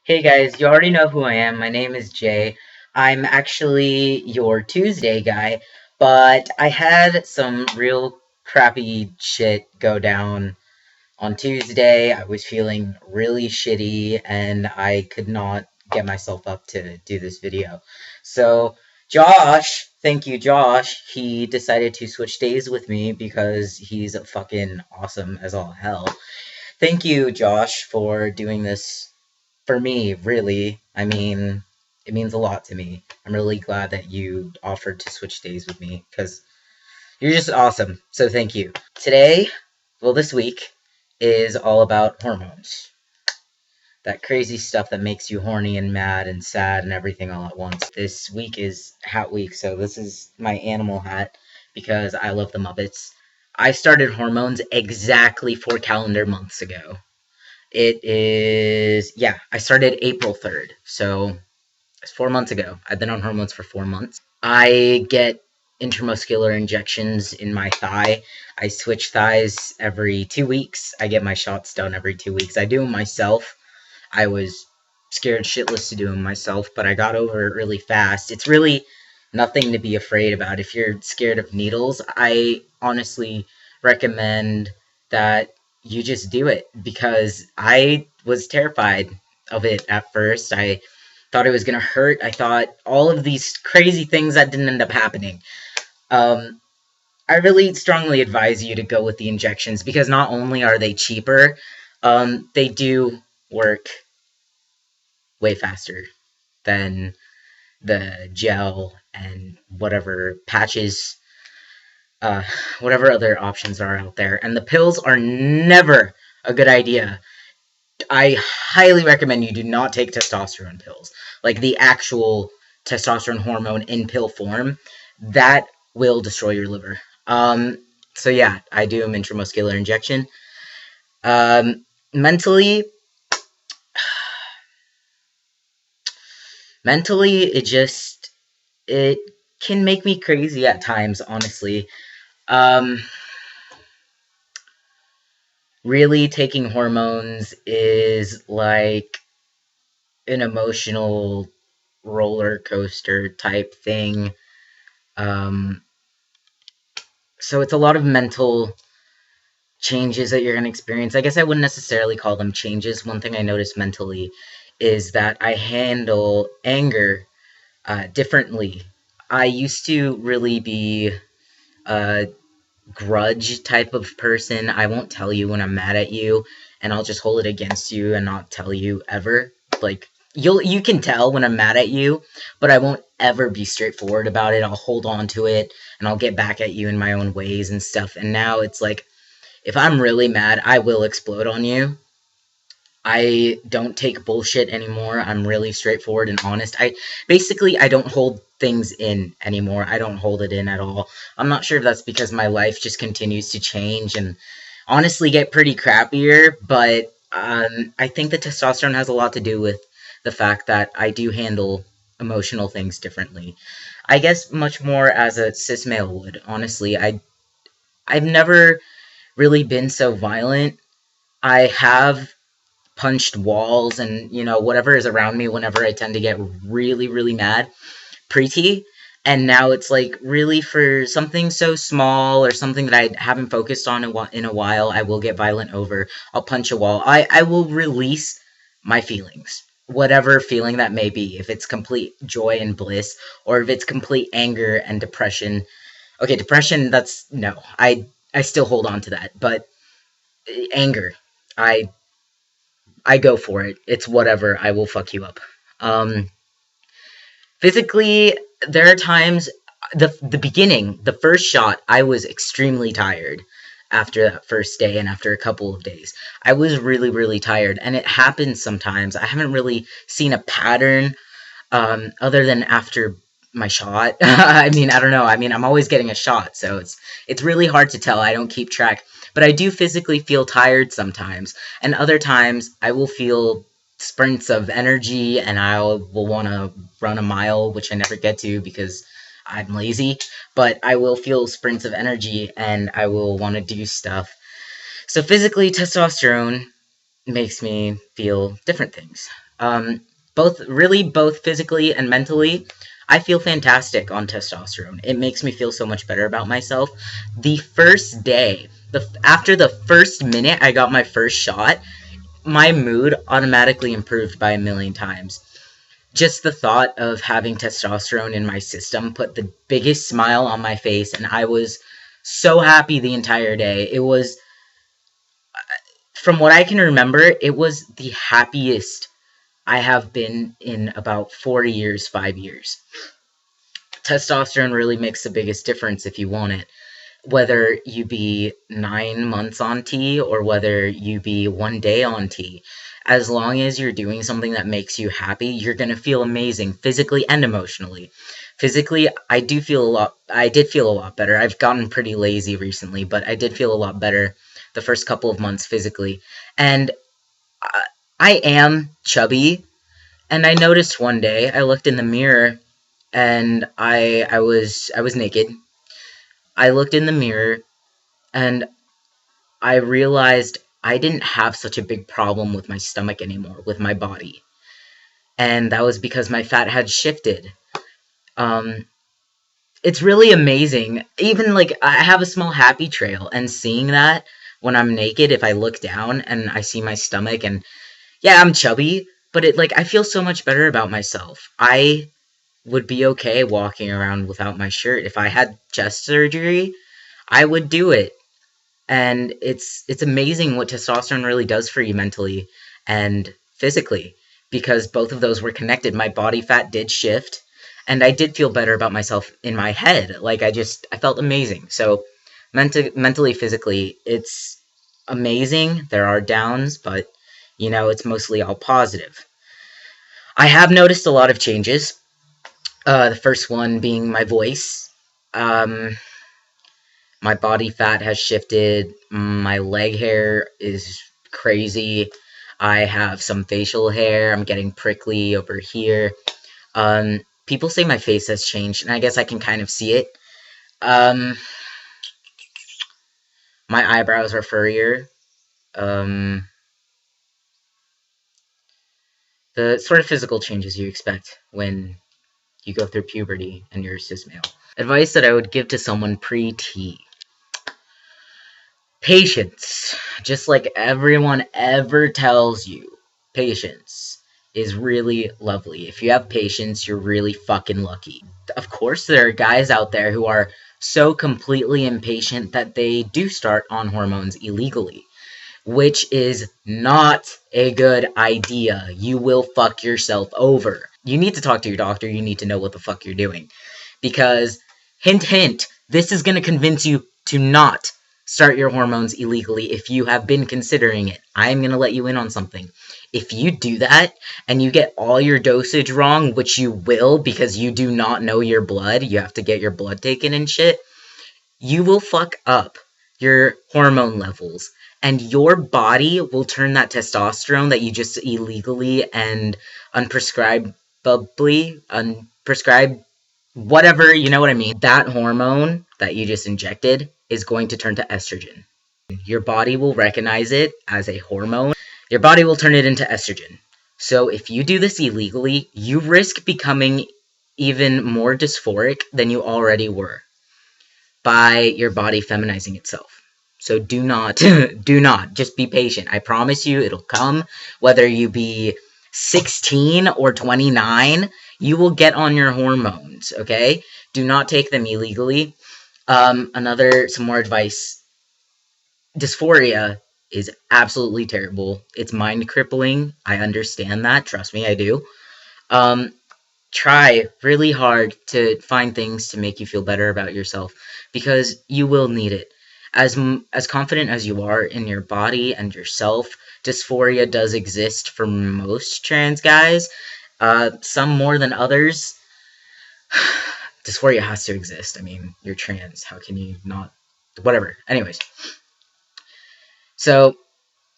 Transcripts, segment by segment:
Hey guys, you already know who I am. My name is Jay. I'm actually your Tuesday guy, but I had some real crappy shit go down on Tuesday. I was feeling really shitty and I could not get myself up to do this video. So, Josh, thank you, Josh, he decided to switch days with me because he's fucking awesome as all hell. Thank you, Josh, for doing this for me, really. I mean, it means a lot to me. I'm really glad that you offered to switch days with me because you're just awesome. So thank you. Today, well, this week is all about hormones. That crazy stuff that makes you horny and mad and sad and everything all at once. This week is Hat Week, so this is my animal hat because I love the Muppets. I started hormones exactly 4 calendar months ago. It is, yeah, I started April 3rd. So it's 4 months ago. I've been on hormones for 4 months. I get intramuscular injections in my thigh. I switch thighs every 2 weeks. I get my shots done every 2 weeks. I do them myself. I was scared shitless to do them myself, but I got over it really fast. It's really nothing to be afraid about. If you're scared of needles, I honestly recommend that you just do it because I was terrified of it at first. I thought it was going to hurt. I thought all of these crazy things that didn't end up happening. Um, I really strongly advise you to go with the injections because not only are they cheaper, they do work way faster than the gel and whatever patches, uh, whatever other options are out there. And the pills are never a good idea. I highly recommend you do not take testosterone pills, like the actual testosterone hormone in pill form. That will destroy your liver. So yeah, I do an intramuscular injection. Mentally, it just it can make me crazy at times. Honestly, um, really taking hormones is like an emotional roller coaster type thing. Um, so it's a lot of mental changes that you're going to experience. I guess I wouldn't necessarily call them changes. One thing I noticed mentally is that I handle anger differently. I used to really be a grudge type of person. I won't tell you when I'm mad at you, and I'll just hold it against you and not tell you ever. Like you can tell when I'm mad at you, but I won't ever be straightforward about it. I'll hold on to it and I'll get back at you in my own ways and stuff. And now it's like if I'm really mad, I will explode on you. I don't take bullshit anymore. I'm really straightforward and honest. I don't hold things in anymore. I don't hold it in at all. I'm not sure if that's because my life just continues to change and honestly get pretty crappier, but I think the testosterone has a lot to do with the fact that I do handle emotional things differently. I guess much more as a cis male would. Honestly, I've never really been so violent. I have punched walls and whatever is around me whenever I tend to get really really mad pre-T, and now it's like really for something so small or something that I haven't focused on in a while, I will get violent over. I'll punch a wall. I will release my feelings, whatever feeling that may be, if it's complete joy and bliss or if it's complete anger and depression. Okay, depression, that's no, I still hold on to that, but anger, I I go for it. It's whatever. I will fuck you up. Um, Physically, there are times the beginning, the first shot, I was extremely tired after that first day and after a couple of days. I was really really tired, and it happens sometimes. I haven't really seen a pattern other than after my shot. I mean, I don't know. I mean, I'm always getting a shot, so it's really hard to tell. I don't keep track, but I do physically feel tired sometimes, and other times I will feel sprints of energy, and I will want to run a mile, which I never get to because I'm lazy. But I will feel sprints of energy, and I will want to do stuff. So physically, testosterone makes me feel different things. Um, both physically and mentally. I feel fantastic on testosterone. It makes me feel so much better about myself. The first day, after the first minute I got my first shot, my mood automatically improved by a million times. Just the thought of having testosterone in my system put the biggest smile on my face, and I was so happy the entire day. It was, from what I can remember, it was the happiest I have been in about 4 years, 5 years. Testosterone really makes the biggest difference if you want it. Whether you be 9 months on T or whether you be 1 day on T, as long as you're doing something that makes you happy, you're gonna feel amazing physically and emotionally. Physically, I did feel a lot better. I've gotten pretty lazy recently, but I did feel a lot better the first couple of months physically. And I am chubby, and I noticed one day I looked in the mirror and I was naked. I looked in the mirror and I realized I didn't have such a big problem with my stomach anymore, with my body. And that was because my fat had shifted. Um, it's really amazing. Even like I have a small happy trail, and seeing that when I'm naked, if I look down and I see my stomach, and yeah, I'm chubby, but I feel so much better about myself. I would be okay walking around without my shirt. If I had chest surgery, I would do it. And it's amazing what testosterone really does for you mentally and physically, because both of those were connected. My body fat did shift, and I did feel better about myself in my head. I felt amazing. So mentally, physically, it's amazing. There are downs, but it's mostly all positive. I have noticed a lot of changes. The first one being my voice. Um, my body fat has shifted. My leg hair is crazy. I have some facial hair. I'm getting prickly over here. People say my face has changed, and I guess I can kind of see it. Um, my eyebrows are furrier. Um, the sort of physical changes you expect when you go through puberty and you're a cis male. Advice that I would give to someone pre-T. Patience. Just like everyone ever tells you, patience is really lovely. If you have patience, you're really fucking lucky. Of course, there are guys out there who are so completely impatient that they do start on hormones illegally, which is not a good idea. You will fuck yourself over. You need to talk to your doctor. You need to know what the fuck you're doing. Because, hint, hint, this is going to convince you to not start your hormones illegally if you have been considering it. I'm going to let you in on something. If you do that and you get all your dosage wrong, which you will because you do not know your blood, you have to get your blood taken and shit, you will fuck up your hormone levels, and your body will turn that testosterone that you just illegally and unprescribed, whatever, you know what I mean, that hormone that you just injected is going to turn to estrogen. Your body will recognize it as a hormone. Your body will turn it into estrogen. So if you do this illegally, you risk becoming even more dysphoric than you already were by your body feminizing itself. So do not, do not, just be patient. I promise you it'll come. Whether you be 16 or 29, you will get on your hormones, okay? Do not take them illegally. Some more advice. Dysphoria is absolutely terrible. It's mind crippling. I understand that. Trust me, I do. Um, Try really hard to find things to make you feel better about yourself, because you will need it. As confident as you are in your body and yourself, dysphoria does exist for most trans guys. Some more than others. Dysphoria has to exist. I mean, you're trans. How can you not? Whatever. Anyways. So,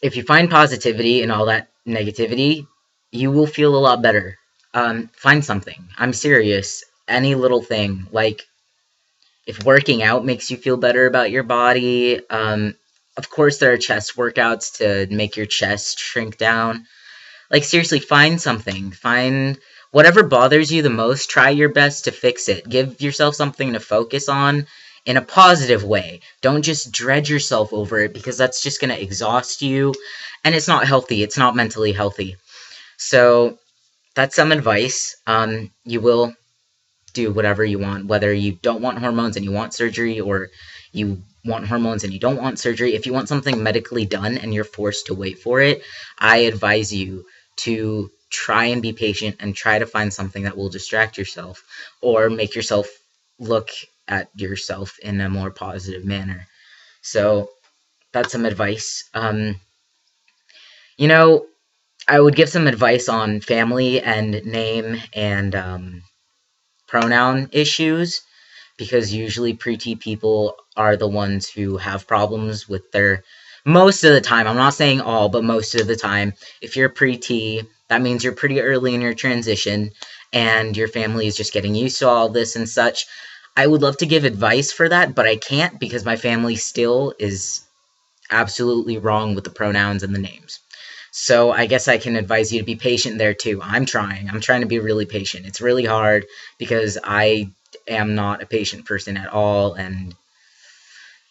if you find positivity in all that negativity, you will feel a lot better. Find something. I'm serious. Any little thing. Like, if working out makes you feel better about your body, of course there are chest workouts to make your chest shrink down. Like, seriously, find something. Find whatever bothers you the most. Try your best to fix it. Give yourself something to focus on in a positive way. Don't just dread yourself over it, because that's just going to exhaust you, and it's not healthy. It's not mentally healthy. So, that's some advice. You will do whatever you want, whether you don't want hormones and you want surgery, or you want hormones and you don't want surgery. If you want something medically done and you're forced to wait for it, I advise you to try and be patient and try to find something that will distract yourself or make yourself look at yourself in a more positive manner. So that's some advice. You know, I would give some advice on family and name and pronoun issues, because usually preteen people are the ones who have problems with their, most of the time, I'm not saying all, but most of the time, if you're preteen, that means you're pretty early in your transition, and your family is just getting used to all this and such. I would love to give advice for that, but I can't, because my family still is absolutely wrong with the pronouns and the names. So I guess I can advise you to be patient there too. I'm trying. I'm trying to be really patient. It's really hard because I am not a patient person at all, and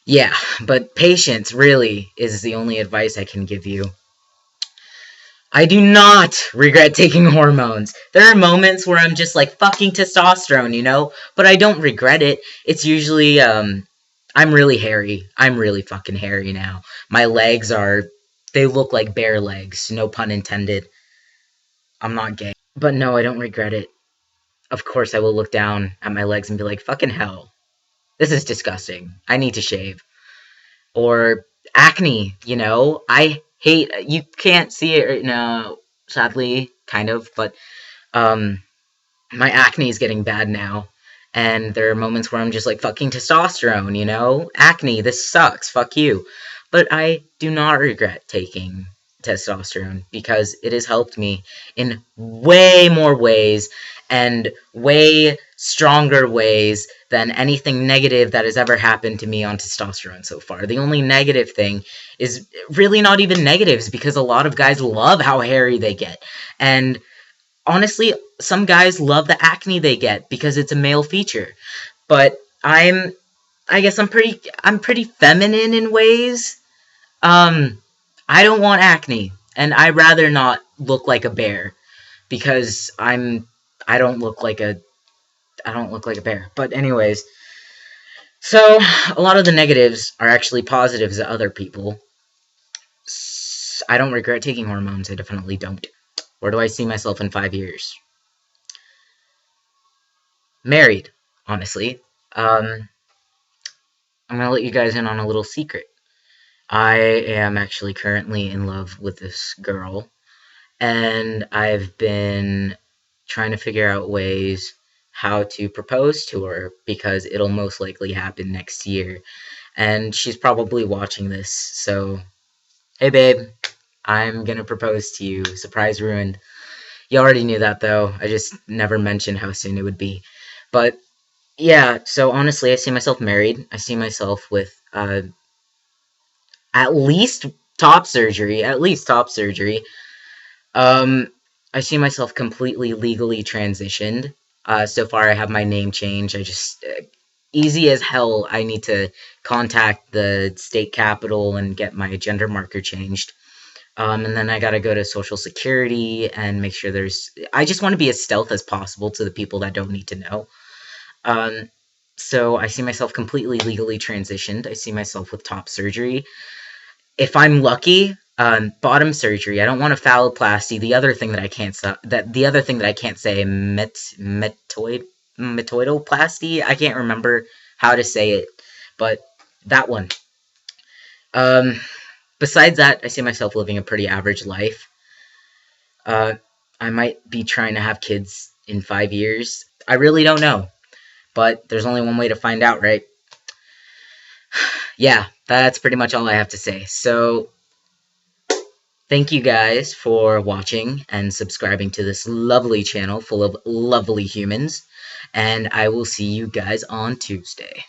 yeah, but patience really is the only advice I can give you. I do not regret taking hormones. There are moments where I'm just like fucking testosterone, but I don't regret it. It's usually I'm really hairy. I'm really fucking hairy now. My legs they look like bear legs, no pun intended. I'm not gay. But no, I don't regret it. Of course I will look down at my legs and be like, fucking hell. This is disgusting. I need to shave. Or acne, I hate, you can't see it right now, sadly, kind of, but my acne is getting bad now. And there are moments where I'm just like, fucking testosterone, Acne, this sucks, fuck you. But I do not regret taking testosterone, because it has helped me in way more ways and way stronger ways than anything negative that has ever happened to me on testosterone so far. The only negative thing is really not even negatives, because a lot of guys love how hairy they get. And honestly, some guys love the acne they get because it's a male feature. But I guess I'm pretty feminine in ways. I don't want acne, and I'd rather not look like a bear, because I don't look like a bear. But anyways, so a lot of the negatives are actually positives to other people. I don't regret taking hormones. I definitely don't. Where do I see myself in 5 years? Married, honestly. I'm gonna let you guys in on a little secret. I am actually currently in love with this girl, and I've been trying to figure out ways how to propose to her, because it'll most likely happen next year. And she's probably watching this, so hey babe, I'm gonna propose to you. Surprise ruined. You already knew that though, I just never mentioned how soon it would be. But yeah, so honestly, I see myself married. I see myself with at least top surgery. At least top surgery. I see myself completely legally transitioned. So far, I have my name changed. I just easy as hell. I need to contact the state capitol and get my gender marker changed. And then I gotta go to Social Security and make sure I just want to be as stealth as possible to the people that don't need to know. So I see myself completely legally transitioned. I see myself with top surgery. If I'm lucky, bottom surgery. I don't want a phalloplasty. The other thing that I can't say, metoidoplasty. I can't remember how to say it, but that one. Besides that, I see myself living a pretty average life. I might be trying to have kids in 5 years. I really don't know, but there's only one way to find out, right? Yeah, that's pretty much all I have to say. So, thank you guys for watching and subscribing to this lovely channel full of lovely humans, and I will see you guys on Tuesday.